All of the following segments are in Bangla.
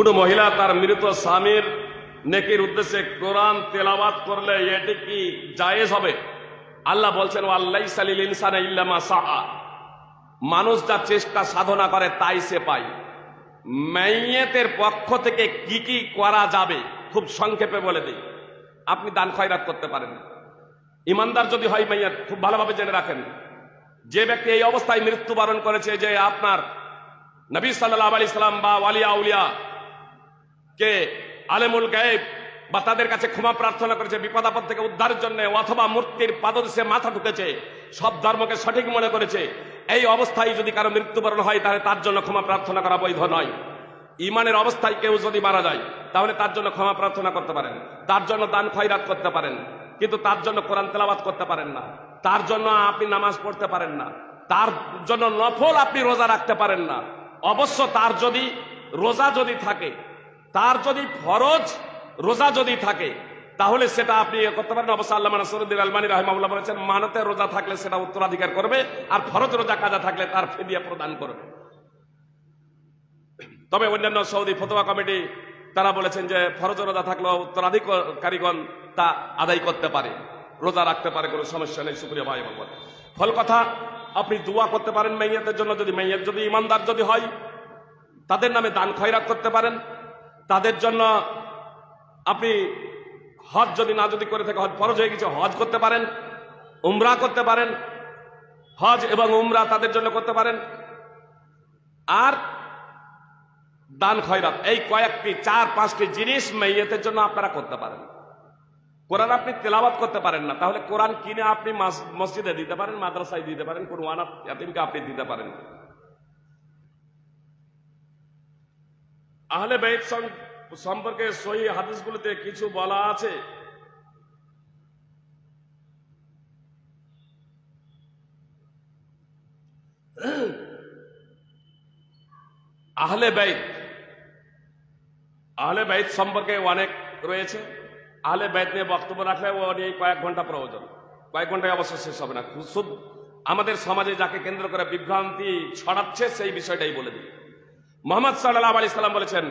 কোন মহিলা তার মৃত স্বামীর নেকির উদ্দেশ্যে কোরআন তেলাওয়াত করলে এটি কি জায়েজ হবে? আল্লাহ বলছেন ওয়াল্লাইসা লিল ইনসানি ইল্লা মা সাআ, মানুষ যা চেষ্টা সাধনা করে তাই সে পায়। মাইয়েতের পক্ষ থেকে কি কি করা যাবে খুব সংক্ষেপে বলে দিই। আপনি দান খয়রাত করতে পারেন, ইমানদার যদি হয় মাইয়াত, খুব ভালোভাবে জেনে রাখেন, যে ব্যক্তি এই অবস্থায় মৃত্যুবরণ করেছে, যে আপনার নবী সাল্লাল্লাহু আলাইহি সাল্লাম বা ওয়ালিয়া আউলিয়া কে আলেমুল গায়েব বা তাদের কাছে ক্ষমা প্রার্থনা করেছে বিপদ আপদ থেকে উদ্ধারের জন্য, অথবা মূর্তির পাদদেশে মাথা ঢুকেছে, সব ধর্মকে সঠিক মনে করেছে, এই অবস্থায় যদি কারো মৃত্যুবরণ হয় তাহলে তার জন্য ক্ষমা প্রার্থনা করা বৈধ নয়। ইমানের অবস্থায় কেউ যদি মারা যায় তাহলে তার জন্য ক্ষমা প্রার্থনা করতে পারেন, তার জন্য দান খয়রাত করতে পারেন, কিন্তু তার জন্য কোরআন তেলাওয়াত করতে পারেন না, তার জন্য আপনি নামাজ পড়তে পারেন না, তার জন্য নফল আপনি রোজা রাখতে পারেন না। অবশ্য তার যদি রোজা যদি থাকে, তার যদি ফরজ রোজা যদি থাকে তাহলে সেটা আপনি করতে পারেন। অবশ্য আল্লামা নাসিরুদ্দিন আলবানী রাহিমাহুল্লাহ বলেছেন মানতের রোজা থাকলে সেটা উত্তরাধিকার করবে, আর ফরজ রোজা কাজা থাকলে তার ফিদিয়া প্রদান করবে। তবে অন্যান্য সৌদি ফতোয়া কমিটি তারা বলেছেন যে ফরজ রোজা থাকলেও উত্তরাধিকারীগণ তা আদায় করতে পারে, রোজা রাখতে পারে, কোনো সমস্যা নেই। সুপ্রিয় ভাই এবং বোন, ফল কথা আপনি দোয়া করতে পারেন মাইয়াতের জন্য, যদি মাইয়াত যদি ইমানদার যদি হয় তাদের নামে দান খয়রাত করতে পারেন, তাদের জন্য আপনি হজ যদি না যদি করে থাকে, হজ ফরজ হয়ে গেছে, হজ করতে পারেন, উমরা করতে পারেন, হজ এবং উমরা তাদের জন্য করতে পারেন। আর দান খয়রাত এই কয়েকটি 4-5টি জিনিস মাইয়াতের জন্য আপনারা করতে পারেন। কোরআন আপনি তেলাওয়াত করতে পারেন না, তাহলে কোরআন কিনে আপনি মসজিদে দিতে পারেন, মাদ্রাসায় দিতে পারেন, কোন অনাথ ইয়াতীমকে আপনি দিতে পারেন। আহলে বাইত সম্পর্কে সহিহ হাদিসগুলোতে কিছু বলা আছে। আহলে বাইত সম্পর্কে অনেক রয়েছে। আহলে বাইত নিয়ে বক্তব্য রাখলে ও নিয়ে কয়েক ঘন্টা প্রয়োজন, কয়েক ঘন্টায় অবশ্য শেষ হবে না। শুধু আমাদের সমাজে যাকে কেন্দ্র করে বিভ্রান্তি ছড়াচ্ছে সেই বিষয়টাই বলে দিই। মুহাম্মদ সাল্লাল্লাহু আলাইহি সাল্লাম বলেছেন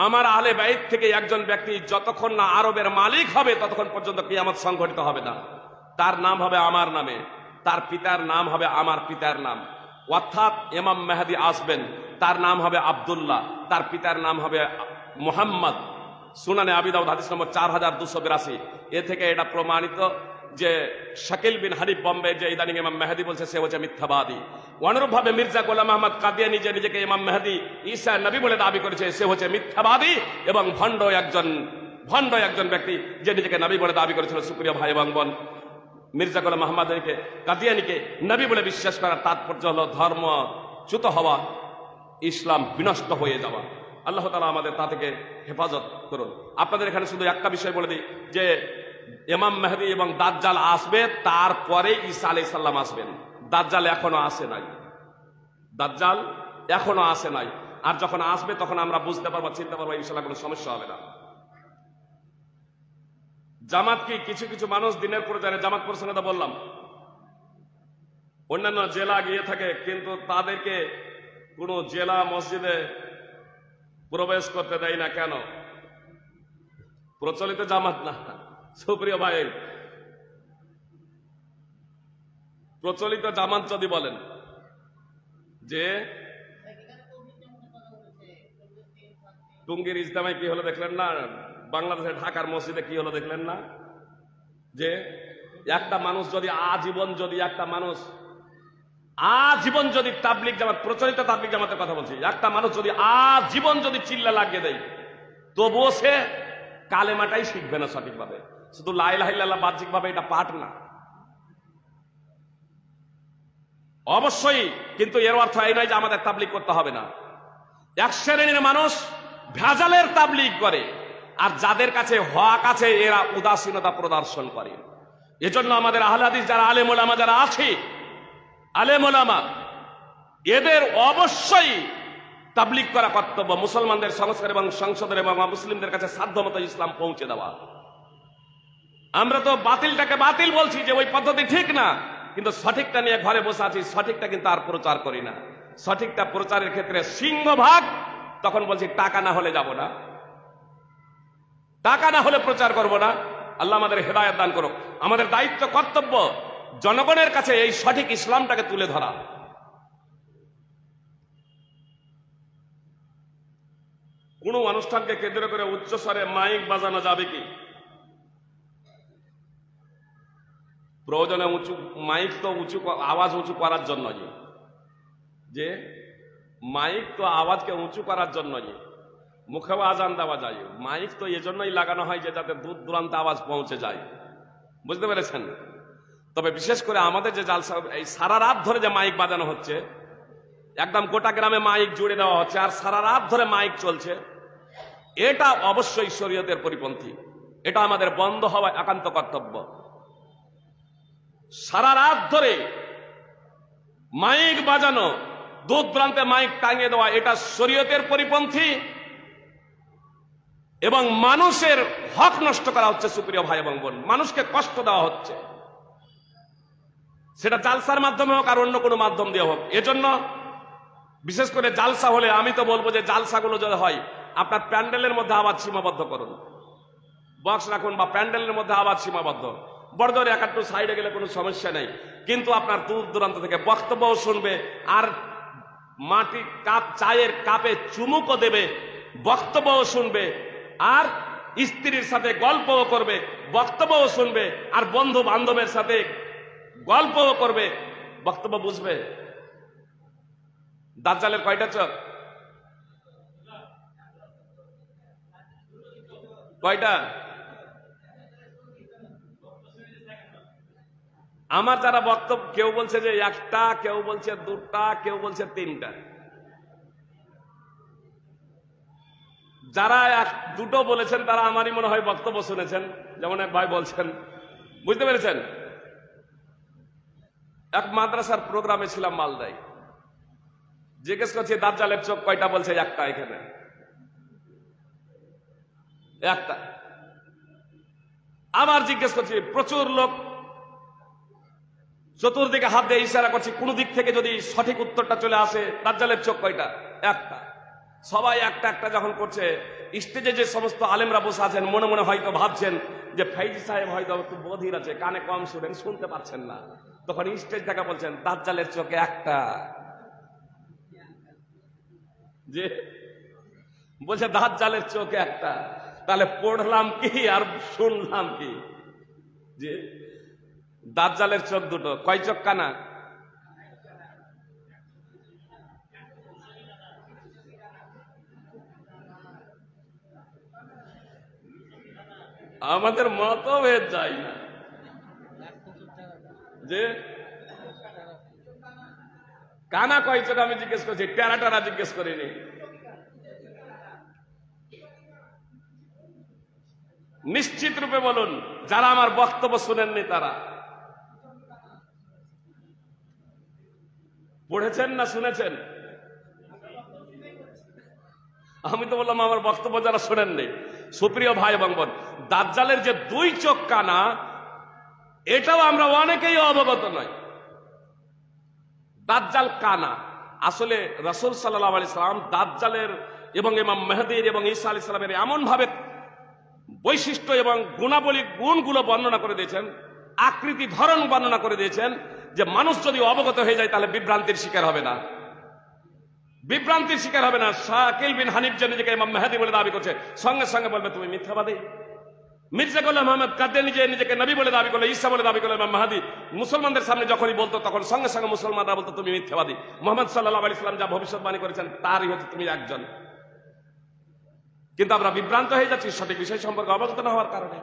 আমার আহলে বাইত থেকে একজন ব্যক্তি যতক্ষণ না আরবের মালিক হবে ততক্ষণ পর্যন্ত কিয়ামত সংঘটিত হবে না। তার নাম হবে আমার নামে, তার পিতার নাম হবে আমার পিতার নাম, অর্থাৎ ইমাম মেহেদী আসবেন, তার নাম হবে আব্দুল্লাহ, তার পিতার নাম হবে মুহাম্মদ। সুনানে আবি দাউদ হাদিস নম্বর 4282। এ থেকে এটা প্রমাণিত যে শাকিল বিন হানিফ বম্বে যে ইদানিং ইমাম মেহেদী বলছে সে হচ্ছে মিথ্যাবাদী। অনুরূপভাবে মির্জা গোলাম আহমদ কাদিয়ানী যে নিজেকে ইমাম মেহেদী ঈসা নবী বলে দাবি করেছে সে হচ্ছে মিথ্যাবাদী এবং ভণ্ড একজন ব্যক্তি যে নিজেকে নবী বলে দাবি করেছিল। সুপ্রিয় ভাই এবং বোন, মির্জা গোলাম আহমদ কাদিয়ানীকে নবী বলে বিশ্বাস করার তাৎপর্য হলো ধর্মচ্যুত হওয়া, ইসলাম বিনষ্ট হয়ে যাওয়া। আল্লাহ তাআলা আমাদের তা থেকে হেফাজত করুন। আপনাদের এখানে শুধু একটা বিষয় বলে দিই যে ইমাম মেহেদী এবং দাজ্জাল আসবে, তারপরে ঈসা আলাইহিস সালাম আসবেন। দাজ্জাল এখনো আসে নাই, আর যখন আসবে তখন আমরা বুঝতে পারবো, চিনতে পারবো, ইনশাআল্লাহ কোনো সমস্যা হবে না। জামাত কি কিছু কিছু মানুষ দিনের পরে জানে, জামাত প্রসঙ্গে তো বললাম, অন্যান্য জেলা গিয়ে থাকে কিন্তু তাদেরকে কোনো জেলা মসজিদে প্রবেশ করতে দেয় না। কেন? প্রচলিত জামাত না। সুপ্রিয় ভাই, প্রচলিত জামাত যদি বলেন যে টুঙ্গির ইজতেমায় কি হলো দেখলেন না, বাংলাদেশের ঢাকার মসজিদে কি হলো দেখলেন না, যে একটা মানুষ যদি আজীবন যদি তাবলিগ জামাত, প্রচলিত তাবলিগ জামাতের কথা বলছি, একটা মানুষ যদি আজীবন যদি চিল্লা লাগিয়ে দেয় তবুও সে কালেমাটাই শিখবে না সঠিকভাবে। শুধু লা ইলাহা ইল্লাল্লাহ বাহ্যিকভাবে এটা পাঠ না, অবশ্যই, কিন্তু এর অর্থ এই নয় যে আমাদের তাবলিগ করতে হবে না। এক শ্রেণীর মানুষ ভেজালের তাবলিগ করে, আর যাদের কাছে হক আছে এরা উদাসীনতা প্রদর্শন করে। এজন্য আমাদের আহলে হাদিস যারা আলেম ওলামা যারা আছে, আলেম ওলামা এদের অবশ্যই তাবলিগ করা কর্তব্য, মুসলমানদের সংস্কার এবং সংসদের এবং মুসলিমদের কাছে সাধ্যমতো ইসলাম পৌঁছে দেওয়া। আমরা তো বাতিলটাকে বাতিল বলছি যে ওই পদ্ধতি ঠিক না, কিন্তু সঠিকটা নিয়ে ঘরে বসে আছি, সঠিকটা কিন্তু আর প্রচার করি না। সঠিকটা প্রচারের ক্ষেত্রে সিংহভাগ তখন বলছি টাকা না হলে যাব না, টাকা না হলে প্রচার করব না। আল্লাহ আমাদের হেদায়েত দান করুক। আমাদের দায়িত্ব কর্তব্য জনগণের কাছে এই সঠিক ইসলামটাকে তুলে ধরা। কোন অনুষ্ঠানকে কেন্দ্র করে উচ্চস্বরে মাইক বাজানো যাবে কি? প্রয়োজনে উঁচু মাইক তো আওয়াজ উঁচু করার জন্য, যে মাইক তো আওয়াজকে উঁচু করার জন্য, মুখেও আজান দেওয়া যায়। মাইক তো এজন্যই লাগানো হয় যে যাতে দূর দূরান্তে আওয়াজ পৌঁছে যায়, বুঝতে পেরেছেন? তবে বিশেষ করে আমাদের যে জালসা, এই সারা রাত ধরে যে মাইক বাজানো হচ্ছে, একদম গোটা গ্রামে মাইক জুড়ে দেওয়া হচ্ছে আর সারা রাত ধরে মাইক চলছে, এটা অবশ্যই শরীয়তের পরিপন্থী। এটা আমাদের বন্ধ হওয়া একান্ত কর্তব্য। সারা রাত ধরে মাইক বাজানো, দূর দূরান্তে মাইক টাঙিয়ে দেওয়া, এটা শরীয়তের পরিপন্থী এবং মানুষের হক নষ্ট করা হচ্ছে। সুপ্রিয় ভাই এবং বোন, মানুষকে কষ্ট দেওয়া হচ্ছে, সেটা জালসার মাধ্যমে হোক আর অন্য কোনো মাধ্যম দিয়ে হোক। এজন্য বিশেষ করে জালসা হলে আমি তো বলবো যে জালসাগুলো যদি হয়, আপনার প্যান্ডেলের মধ্যে আওয়াজ সীমাবদ্ধ করুন, বক্স রাখুন, বা প্যান্ডেলের মধ্যে আওয়াজ সীমাবদ্ধ। বড় ধরে এক একটু সাইডে গেলে কোনো সমস্যা নেই, কিন্তু আপনার দূর দূরান্ত থেকে বক্তব্যও শুনবে আর মাটি কাপ চায়ের কাপে চুমুকও দেবে, বক্তব্যও শুনবে আর স্ত্রীর সাথে গল্পও করবে, বক্তব্যও শুনবে আর বন্ধু বান্ধবের সাথে গল্পও করবে, বক্তব্য বুঝবে। দাজ্জালের কয়টা চোখ? কয়টা? আমার যারা বক্তব্য, কেউ বলছে যে একটা, কেউ বলছে দুটা, কেউ বলছে তিনটা। যারা দুটো বলেছেন তারা আমারই মনে হয় বক্তব্য শুনেছেন, যেমন এক ভাই বলছেন, বুঝতে পেরেছেন? এক মাদ্রাসার প্রোগ্রামে ছিলাম মালদায়, জিজ্ঞেস করছি দাজ্জালের চোখ কয়টা, বলছে একটা। এখানে একটা। আবার জিজ্ঞেস করছি, প্রচুর লোক চতুর্দিকে হাত দিয়ে ইশারা করছি, কোন দিক থেকে যদি সঠিক উত্তরটা চলে আসে, দাজ্জালের চোখ কয়টা? একটা। সবাই একটা একটা যখন করছে, স্টেজে যে সমস্ত আলেমরা বসে আছেন মনে মনে হয়তো ভাবছেন যে ফাইজি সাহেব হয়তো একটু বধির আছে, কানে কম শুনেন, শুনতে পাচ্ছেন না। তখন স্টেজ থেকে বলছেন দাজ্জালের চোখে একটা। যে বলছে দাজ্জালের চোখে একটা, তাহলে পড়লাম কি আর শুনলাম কি? যে দাজ্জালের চোখ দুটো, কয় চোখ কানা? আমাদের মতভেদ যায় না, যে কানা কয় চোখ আমি জিজ্ঞেস করছি, টেরা টেরা জিজ্ঞেস করিনি। নিশ্চিত রূপে বলুন, যারা আমার বক্তব্য শুনেননি তারা পড়েছেন না শুনেছেন? আমি তো বললাম আমার বক্তব্য যারা শোনেননি। সুপ্রিয় ভাই এবং বোন, দাজ্জালের যে দুই চোখ কানা, এটাও আমরা অনেকেই অবগত নই। দাজ্জাল কানা, আসলে রাসূল সাল্লাল্লাহু আলাইহি সাল্লাম দাজ্জালের এবং ইমাম মেহেদীর এবং ঈসা আলাইহিস সালামের এমন ভাবে বৈশিষ্ট্য এবং গুণাবলী, গুণগুলো বর্ণনা করে দিয়েছেন, আকৃতি ধরন বর্ণনা করে দিয়েছেন, যে মানুষ যদি অবগত হয়ে যায় তাহলে বিভ্রান্তির শিকার হবে না, বিভ্রান্তির শিকার হবে না। শাকিল বিন হানিফ যে নিজেকে ইমাম মেহেদী বলে দাবি করছে, সঙ্গে সঙ্গে বলবে তুমি মিথ্যাবাদী। মির্জা গোলাম আহমদ কাদিয়ানী যে নিজেকে নবী বলে দাবি করলো, ঈসা বলে দাবি করলো ইমাম মেহেদী, মুসলমানদের সামনে যখনই বলতো তখন সঙ্গে সঙ্গে মুসলমানরা বলতো তুমি মিথ্যাবাদী। মুহাম্মদ সাল্লাল্লাহু আলাইহি সাল্লাম যা ভবিষ্যৎবাণী করেছেন তারই হচ্ছে তুমি একজন। কিন্তু আমরা বিভ্রান্ত হয়ে যাচ্ছি সঠিক বিষয় সম্পর্কে অবগত না হওয়ার কারণে।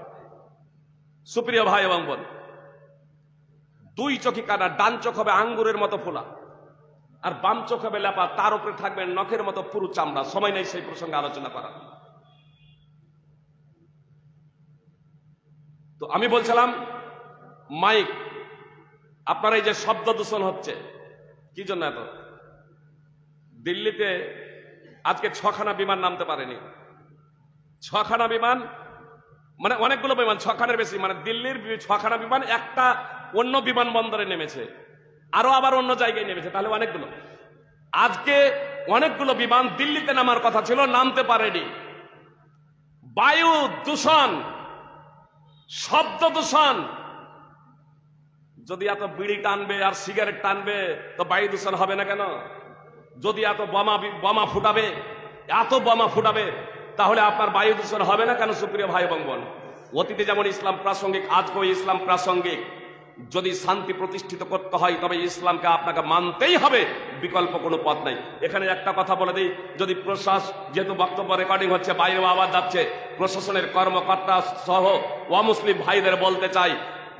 সুপ্রিয় ভাই এবং বোন, দুই চোখই কানা, ডান চোখ হবে আঙ্গুরের মতো ফোলা আর বাম চোখ হবে লেপা, তার উপরে থাকবে নখের মতো পুরু চামড়া। সময় নেই সেই প্রসঙ্গে আলোচনা করা। তো আমি বলছিলাম মাইক, আপনার এই যে শব্দ দূষণ হচ্ছে কি জন্য? এত দিল্লিতে আজকে 6খানা বিমান নামতে পারেনি। 6খানা বিমান মানে অনেকগুলো বিমান, 6খানার বেশি, মানে দিল্লির 6খানা বিমান একটা অন্য বিমানবন্দরে নেমেছে, আরো আবার অন্য জায়গায় নেমেছে, তাহলে অনেকগুলো। আজকে অনেকগুলো বিমান দিল্লিতে নামার কথা ছিল, নামতে পারেনি। বায়ু দূষণ, শব্দ দূষণ, যদি এত বিড়ি টানবে আর সিগারেট টানবে তো বায়ু দূষণ হবে না কেন? যদি এত বোমা ফুটাবে তাহলে আপনার বায়ু দূষণ হবে না কেন? সুপ্রিয় ভাই এবং বোন, অতীতে যেমন ইসলাম প্রাসঙ্গিক, আজকেও ইসলাম প্রাসঙ্গিক। যদি শান্তি প্রতিষ্ঠিত করতে হয় তবে ইসলামকে আপনাকে মানতেই হবে, বিকল্প কোনো পথ নাই। এখানে একটা কথা বলে দিই, যদি যেহেতু বক্তব্য রেকর্ডিং হচ্ছে, বাইরে আওয়াজ যাচ্ছে, প্রশাসনের কর্মকর্তা সহ অমুসলিম ভাইদের বলতে চাই,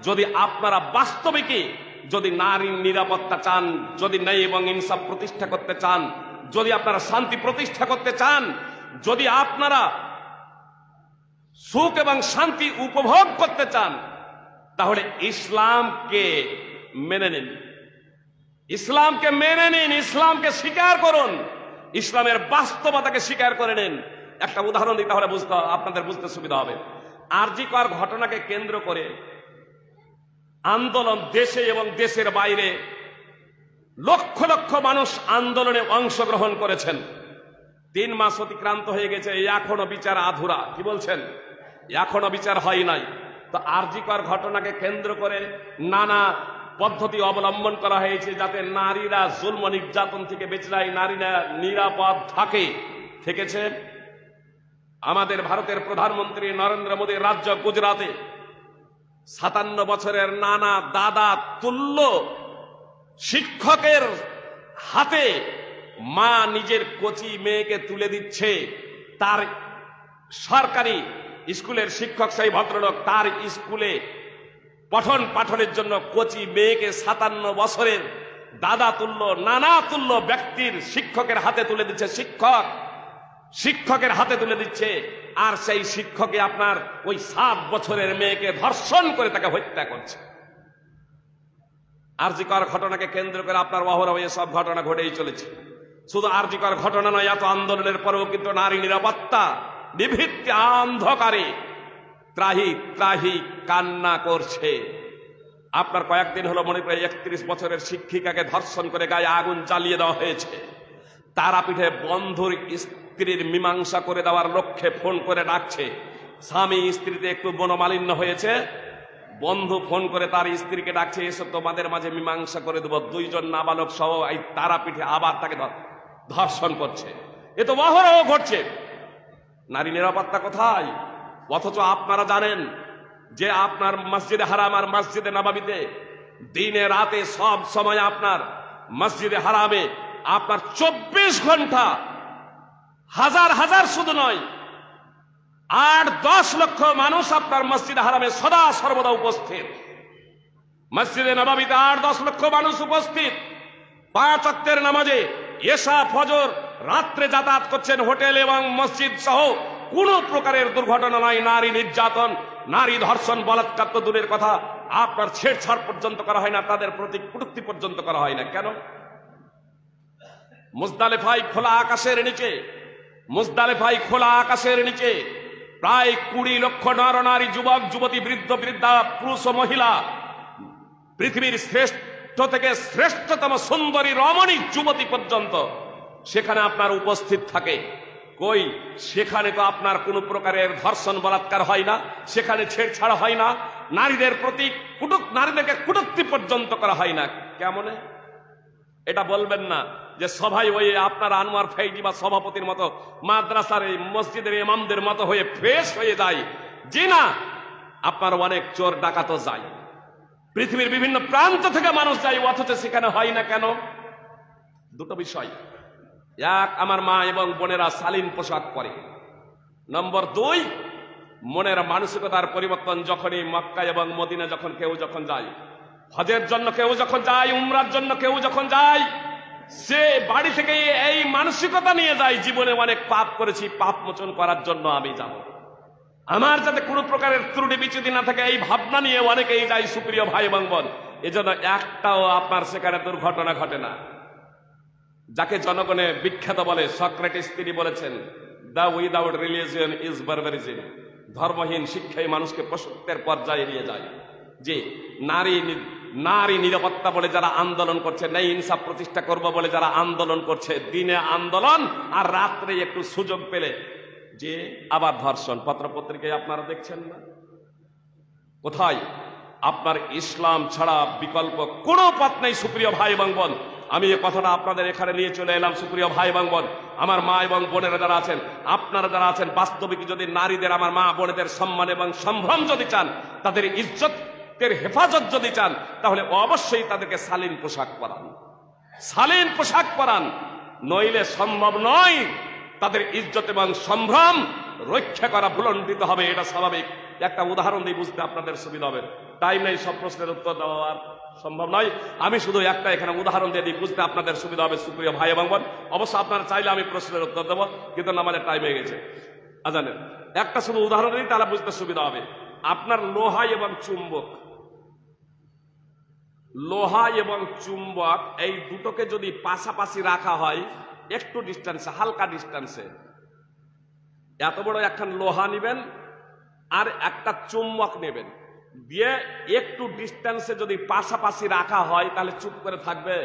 যদি আপনারা বাস্তবিকই যদি নারীর নিরাপত্তা চান, যদি ন্যায় এবং ইনসাফ প্রতিষ্ঠা করতে চান, যদি আপনারা শান্তি প্রতিষ্ঠা করতে চান, যদি আপনারা সুখ এবং শান্তি উপভোগ করতে চান, তাহলে ইসলামকে মেনে নিন, ইসলামকে মেনে নিন, ইসলামকে স্বীকার করুন, ইসলামের বাস্তবতাকে স্বীকার করে নিন। একটা উদাহরণ দিই, তাহলে আপনাদের বুঝতে সুবিধা হবে। আরজি কর ঘটনাকে কেন্দ্র করে আন্দোলন, দেশে এবং দেশের বাইরে লক্ষ লক্ষ মানুষ আন্দোলনে অংশগ্রহণ করেছেন। 3 মাস অতিক্রান্ত হয়ে গেছে, এখনো বিচার আধুরা। কি বলছেন? এখনো বিচার হয় নাই। তো আরজি কর ঘটনাকে কেন্দ্র করে নানা পদ্ধতি অবলম্বন করা হয়েছে যাতে নারীরা জুলম নির্যাতন থেকে বেঁচে যায়, নারীরা নিরাপদ থেকেছে। আমাদের ভারতের প্রধানমন্ত্রী নরেন্দ্র মোদীর রাজ্য গুজরাটে 57 বছরের নানা দাদা তুল্য শিক্ষকের হাতে মা নিজের কচি মেয়েকে তুলে দিচ্ছে। তার সরকারি স্কুলের শিক্ষক, সেই ভদ্রলোক, তার স্কুলে পঠন পাঠনের জন্য কচি মেয়েকে 57 বছরের দাদা তুল্য, নানা তুল্য ব্যক্তির শিক্ষকের হাতে তুলে দিচ্ছে। শিক্ষকের হাতে তুলে দিচ্ছে, আর সেই শিক্ষকে আপনার ওই 7 বছরের মেয়েকে ধর্ষণ করে তাকে হত্যা করছে। আরজি কর ঘটনাকে কেন্দ্র করে আপনার অহরহ এসব ঘটনা ঘটেই চলেছে। শুধু আরজি কর ঘটনা নয়, এত আন্দোলনের পরেও কিন্তু নারী নিরাপত্তা নিভৃতে অন্ধকারে ত্রাহি ত্রাহি কান্না করছে। আপনার কয়েকদিন হলো মনে করে 31 বছরের শিক্ষিকাকে ধর্ষণ করে গায়ে আগুন জ্বালিয়ে দেওয়া হয়েছে। তারাপীঠে বন্ধুর স্ত্রীর মীমাংসা করে দেওয়ার লক্ষ্যে ফোন করে ডাকছে। স্বামী স্ত্রীতে একটু মনোমালিন্য হয়েছে, বন্ধু ফোন করে তার স্ত্রীকে ডাকছে, এসব তোমাদের মাঝে মীমাংসা করে দেবো। 2 জন নাবালক সহ এই তারাপীঠে আবার তাকে ধর্ষণ করছে। এ তো অহরহ ঘটছে। নারী নিরাপত্তা কোথায়? অথচ আপনারা জানেন যে আপনার মসজিদে হারাম আর মসজিদে নববীতে দিনে রাতে সব সময় আপনার মসজিদে হারামে আপনার 24 ঘন্টা হাজার হাজার শুধু নয় 8-10 লক্ষ মানুষ আপনার মসজিদে হারামে সদা সর্বদা উপস্থিত। মসজিদে নববীতে 8-10 লক্ষ মানুষ উপস্থিত। 5 ওয়াক্তের নামাজে এশা ফজর রাত্রে যাতায়াত করছেন। হোটেল এবং মসজিদ সহ কোন প্রকারের দুর্ঘটনা নয়, নারী নির্যাতন, নারী ধর্ষণ, বলাৎকার তো দূরের কথা, আপনার ছেড়ছাড় পর্যন্ত করা হয় না, তাদের প্রতি কটূক্তি পর্যন্ত করা হয় না। কেন? মুজদালিফায় খোলা আকাশের নিচে প্রায় 20 লক্ষ নর নারী, যুবক যুবতী, বৃদ্ধ বৃদ্ধা, পুরুষ ও মহিলা, পৃথিবীর শ্রেষ্ঠ থেকে শ্রেষ্ঠতম সুন্দরী রমণী যুবতী পর্যন্ত সেখানে আপনার উপস্থিত থাকে। কই, সেখানে তো আপনার কোন প্রকারের ধর্ষণ বলাৎকার হয় না, সেখানে ছেড়ছাড় হয় না, নারীদের প্রতি নারীদেরকে কটূক্তি পর্যন্ত করা হয় না। কেমনে? এটা বলবেন না যে সবাই ওই আপনার আনোয়ার ফেইজি বা সভাপতির মতো মাদ্রাসার এই মসজিদের ইমামদের মতো হয়ে ফ্রেশ হয়ে যায়। জি না, আপনার অনেক চোর ডাকাতও যায়, পৃথিবীর বিভিন্ন প্রান্ত থেকে মানুষ যায়, অথচ সেখানে হয় না কেন? দুটো বিষয়। এক, আমার মা এবং বোনেরা শালীন পোশাক পরে। নম্বর 2, মনের মানসিকতার পরিবর্তন। যখনই মক্কা এবং মদিনা কেউ যখন যায়, হজের জন্য কেউ যখন যায়, উমরার জন্য কেউ যখন যায়, সে বাড়ি থেকে এই মানসিকতা নিয়ে যায়, জীবনে অনেক পাপ করেছি, পাপ মোচন করার জন্য আমি যাব, আমার যাতে কোনো প্রকারের ত্রুটি বিচ্যুতি না থাকে, এই ভাবনা নিয়ে অনেকেই যায়। সুপ্রিয় ভাই এবং বোন, এজন্য একটাও আপনার সেখানে দুর্ঘটনা ঘটে না। যাকে জনগণে বিখ্যাত বলে, সক্রেটিস তিনি বলেছেন, দ্য উইদাউট রিলিজিয়ন ইজ বারবারিজম। ধর্মহীন শিক্ষাই মানুষকে পশুত্বের পর্যায়ে নিয়ে যায়। যে নারী নারী নিরাপত্তা বলে যারা আন্দোলন করছে, ন্যায় ইনসাফ প্রতিষ্ঠা করব বলে যারা আন্দোলন করছে, দিনে আন্দোলন আর রাত্রে একটু সুযোগ পেলে যে আবার ধর্ষণ। পত্রপত্রিকায় আপনারা দেখছেন না? কোথায়? আপনার ইসলাম ছাড়া বিকল্প কোনো পথ নেই সুপ্রিয় ভাই এবং বোন। আমি এই কথাটা আপনাদের এখানে নিয়ে চলে এলাম সুপ্রিয় ভাই এবং বোন। আমার মা এবং বোনেরা যারা আছেন, আপনারা যারা আছেন, বাস্তবিক যদি নারীদের, আমার মা বোনেদের সম্মান এবং সম্ভ্রম যদি চান, তাদের ইজ্জতের হেফাজত যদি চান, তাহলে অবশ্যই তাদেরকে শালীন পোশাক পরান, শালীন পোশাক পরান, নইলে সম্ভব নয়। তাদের ইজ্জত এবং সম্ভ্রম রক্ষা করা ভুলণ্ঠিত হবে, এটা স্বাভাবিক। একটা উদাহরণ দিয়ে বুঝতে আপনাদের সুবিধা হবে। টাইম নেই, সব প্রশ্নের উত্তর দেওয়া সম্ভব নয়। আমি শুধু একটা এখানে উদাহরণ দিয়ে দিই, বুঝতে আপনাদের সুবিধা হবে সুপ্রিয় ভাই এবং বোন। অবশ্য আপনারা চাইলে আমি প্রশ্নের উত্তর দেবো, কিন্তু আমাদের টাইম হয়ে গেছে আজানের। একটা শুধু উদাহরণ দিই, তাহলে বুঝতে সুবিধা হবে। আপনার লোহা এবং চুম্বক, লোহা এবং চুম্বক এই দুটোকে যদি পাশাপাশি রাখা হয়, একটু ডিস্টেন্সে, হালকা ডিস্টেন্সে, এত বড় একখান লোহা নেবেন আর একটা চুম্বক নেবেন, দিয়ে একটু ডিস্টেন্সে যদি পাশাপাশি রাখা হয়, তাহলে চুপ করে থাকবে?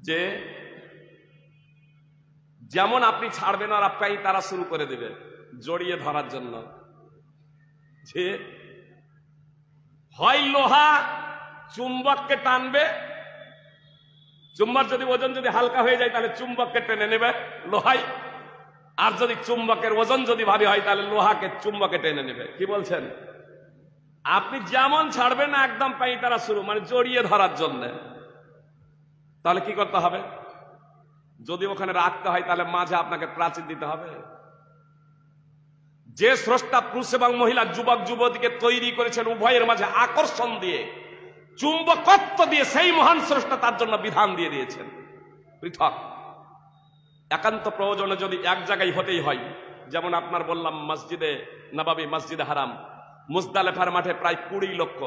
যে যেমন আপনি ছাড়বেন আর আপনাই তারা শুরু করে দেবে জড়িয়ে ধরার জন্য। যে হয় লোহা চুম্বককে টানবে, চুম্বক যদি ওজন যদি হালকা হয়ে যায় তাহলে চুম্বককে টেনে নেবে লোহাই, আর যদি চুম্বকের ওজন যদি ভারী হয় তাহলে লোহাকে চুম্বকে টেনে নেবে। কি বলছেন? আপনি যেমন ছাড়বেন না একদম পাই তারা শুরু, মানে জড়িয়ে ধরার জন্য। তাহলে কি করতে হবে? যদি ওখানে রাখতে হয় তাহলে মাঝে আপনাকে প্রাচীর দিতে হবে। যে স্রষ্টা পুরুষ এবং মহিলা, যুবক যুবতীকে তৈরি করেছেন উভয়ের মাঝে আকর্ষণ দিয়ে, চুম্বকত্ব দিয়ে, সেই মহান স্রষ্টা তার জন্য বিধান দিয়ে দিয়েছেন পৃথক। একান্ত প্রয়োজনে যদি এক জায়গায় হতেই হয়, যেমন আপনার বললাম মসজিদে নববী, মসজিদে হারাম, মুজদালেফার মাঠে প্রায় 20 লক্ষ,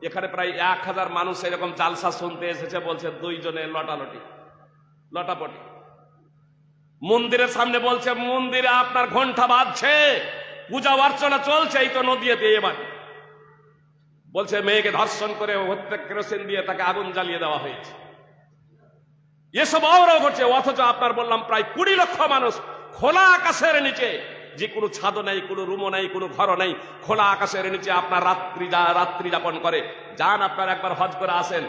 এখানে প্রায় 1000 মানুষ এরকম জালসা শুনতে এসেছে, বলছে দুইজনে লটাপটি। মন্দিরের সামনে বলছে মন্দিরে আপনার ঘন্টা বাজছে, পূজা অর্চনা চলছে, এই তো নদীতে এবার বলছে মেয়েকে ধর্ষণ করে হত্যা, কেরোসিন দিয়ে তাকে আগুন জ্বালিয়ে দেওয়া হয়েছে। এসব অবরোধ ঘটছে, অথচ আপনার বললাম প্রায় 20 লক্ষ মানুষ খোলা আকাশের নিচে, যে কোনো ছাদ নেই, কোনো রুমও নেই, কোনো ঘর নেই, খোলা আকাশের নিচে আপনার রাত্রি যাপন করে। যান আপনার একবার হজ করে আসেন,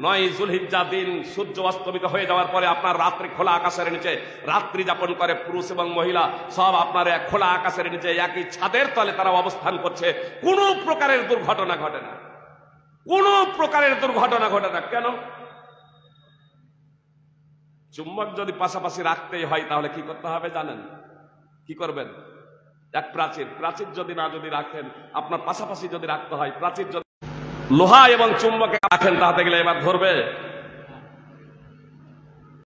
9 যুলহিজ্জা দিন সূর্য অস্তমিত হয়ে যাওয়ার পরে আপনার রাত্রি খোলা আকাশের নিচে রাত্রি যাপন করে পুরুষ এবং মহিলা সব আপনার এক খোলা আকাশের নিচে একই ছাদের তলে তারা অবস্থান করছে। কোনো প্রকারের দুর্ঘটনা ঘটে না, কোনো প্রকারের দুর্ঘটনা ঘটে না। কেন? চুম্বক যদি পাশাপাশি রাখতেই হয় তাহলে কি করতে হবে জানেন? কি করবেন? এক প্রাচীর যদি রাখেন, আপনার পাশাপাশি যদি রাখতে হয়, প্রাচীর যদি লোহা এবং চুম্বকে রাখেন, তাতে গেলে এবার ধরবে।